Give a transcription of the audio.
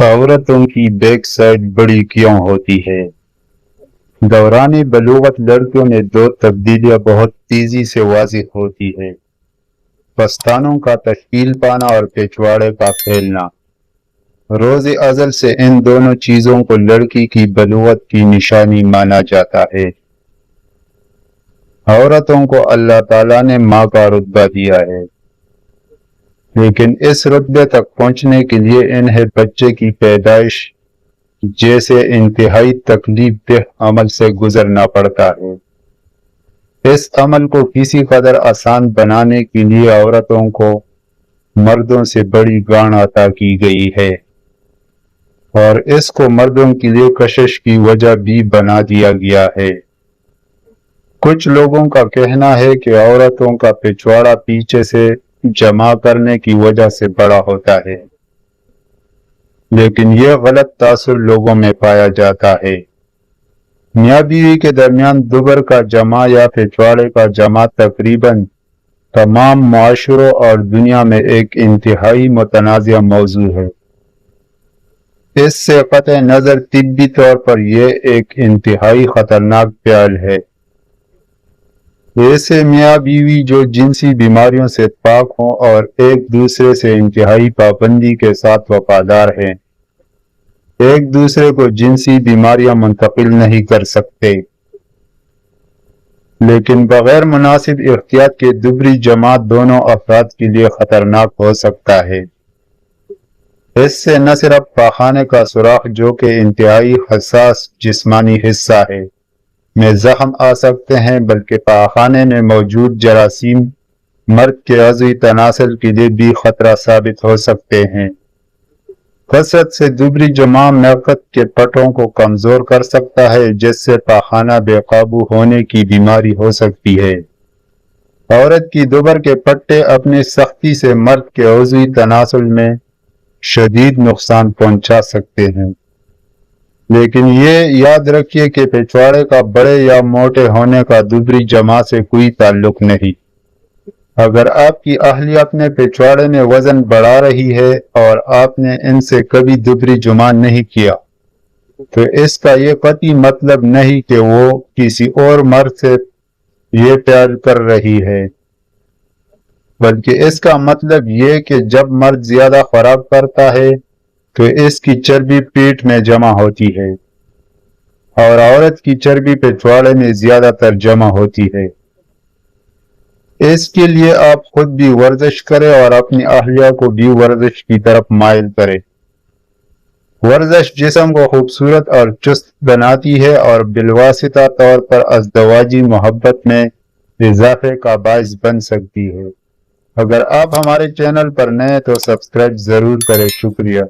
عورتوں کی back side بڑی کیوں ہوتی ہے؟ دوران بلوغت لڑکیوں میں دو تبدیلیاں بہت تیزی سے واضح ہوتی ہے: پستانوں کا تشکیل پانا اور پچھواڑے کا پھیلنا۔ روز ازل سے ان دونوں چیزوں کو لڑکی کی بلوغت کی نشانی مانا جاتا ہے۔ عورتوں کو اللہ تعالیٰ نے ماں کا رتبہ دیا ہے، لیکن اس رتبے تک پہنچنے کے لیے انہیں بچے کی پیدائش جیسے انتہائی تکلیف دہ عمل سے گزرنا پڑتا ہے۔ اس عمل کو کسی قدر آسان بنانے کے لیے عورتوں کو مردوں سے بڑی گاں عطا کی گئی ہے، اور اس کو مردوں کے لیے کشش کی وجہ بھی بنا دیا گیا ہے۔ کچھ لوگوں کا کہنا ہے کہ عورتوں کا پچھواڑا پیچھے سے جمع کرنے کی وجہ سے بڑا ہوتا ہے، لیکن یہ غلط تاثر لوگوں میں پایا جاتا ہے۔ میاں بیوی کے درمیان دبر کا جمع یا پچھواڑے کا جمع تقریباً تمام معاشروں اور دنیا میں ایک انتہائی متنازع موضوع ہے۔ اس سے قطع نظر طبی طور پر یہ ایک انتہائی خطرناک فعل ہے۔ ایسے میاں بیوی جو جنسی بیماریوں سے پاک ہوں اور ایک دوسرے سے انتہائی پابندی کے ساتھ وفادار ہیں، ایک دوسرے کو جنسی بیماریاں منتقل نہیں کر سکتے، لیکن بغیر مناسب احتیاط کے دبری جمع دونوں افراد کے لیے خطرناک ہو سکتا ہے۔ اس سے نہ صرف پاخانے کا سوراخ، جو کہ انتہائی حساس جسمانی حصہ ہے، میں زخم آ سکتے ہیں، بلکہ پاخانے میں موجود جراثیم مرد کے عضوی تناسل کے لیے بھی خطرہ ثابت ہو سکتے ہیں۔ کثرت سے دبری جمع معدت کے پٹوں کو کمزور کر سکتا ہے، جس سے پاخانہ بے قابو ہونے کی بیماری ہو سکتی ہے۔ عورت کی دبر کے پٹے اپنی سختی سے مرد کے عضوی تناسل میں شدید نقصان پہنچا سکتے ہیں، لیکن یہ یاد رکھیے کہ پچھواڑے کا بڑے یا موٹے ہونے کا دبری جمع سے کوئی تعلق نہیں۔ اگر آپ کی اہلیہ اپنے پچھواڑے میں وزن بڑھا رہی ہے اور آپ نے ان سے کبھی دبری جمع نہیں کیا، تو اس کا یہ قطعی مطلب نہیں کہ وہ کسی اور مرد سے یہ فعل کر رہی ہے، بلکہ اس کا مطلب یہ کہ جب مرد زیادہ خوراک کرتا ہے تو اس کی چربی پیٹ میں جمع ہوتی ہے، اور عورت کی چربی پچھواڑے میں زیادہ تر جمع ہوتی ہے۔ اس کے لیے آپ خود بھی ورزش کریں اور اپنی اہلیہ کو بھی ورزش کی طرف مائل کریں۔ ورزش جسم کو خوبصورت اور چست بناتی ہے اور بالواسطہ طور پر ازدواجی محبت میں اضافے کا باعث بن سکتی ہے۔ اگر آپ ہمارے چینل پر نئے تو سبسکرائب ضرور کریں۔ شکریہ۔